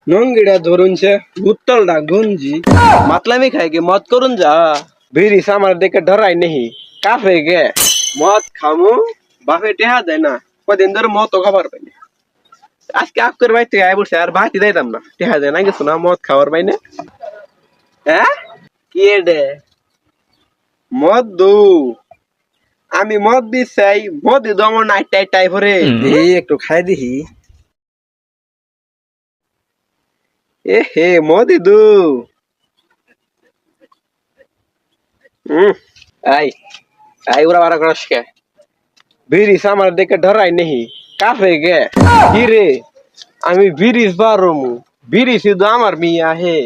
নঙ্গিটা ধরুনছে বুত্তলটা গুঞ্জি মাতলামি খাই কি মত করুন যা বিড়ি আমার দেখে ডরাই নেহি কাফে গে মদ খামু বাপে টেহা দেয় না কদিন ধরে মদ তো খাবার পাইনি আজকে আপ করে বাইতে আয় বসে আর ভাতি দিতাম না টেহা দেয় না গেছো না মদ খাবার পাইনে হ্যাঁ কি এডে মদ দু আমি মদ দিছাই মদ দি দমর নাইট টাইট টাই ভরে এই একটু খাই দিহি এ হে মদ দু আই আই উড়া বাড়া করস কে বিড়ি আমার দেখে ডরাই নেহি কাফে গে কি রে আমি বিড়িস বারমু বিড়ি শুধু আমার মিয়া হে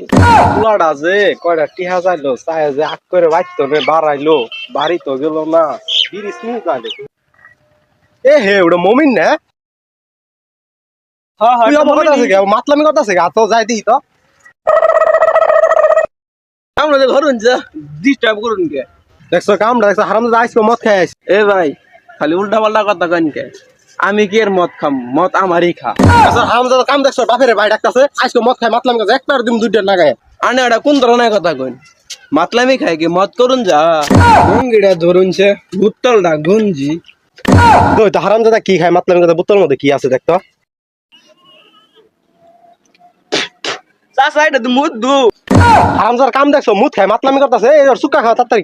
পোলাটা যে কয়টা টিহা যাইলো চায় যে আগ করে বাইতো রে বাড়াইলো বাড়ি তো গেল না বিড়িস নিয়ে যাইলো এ হে ওটা মমিন না তুই আমার কথা আছে মাতলামি কথা আছে তো যাই দিই তো আমরা তো ঘরুন যা ডিস্টার্ব করুন কে দেখছো কামটা দেখছো হারাম আইসো মদ খাই আইস এ ভাই খালি উল্টা পাল্টা কথা কইন কে আমি কি এর মদ খাম মদ আমারই খা আচ্ছা হারাম কাম দেখছো বাপের ভাই ডাকতাছে আইসো মদ খাই মাতলামি কথা একবার দিম দুইটা লাগায় আনে এটা কোন ধরনের কথা কইন মাতলামি খাই কি মদ করুন যা নঙ্গিটা ধরুনছে বুত্তলটা গুঞ্জি তো হারাম দাদা কি খায় মাতলামি কথা বুত্তল মধ্যে কি আছে দেখতো চাচা এটা তো মুদ্দু হারামজার কাম দেখছো মুদ খায় মাতলামি করতেছে এই সুকা খাওয়া তাড়াতাড়ি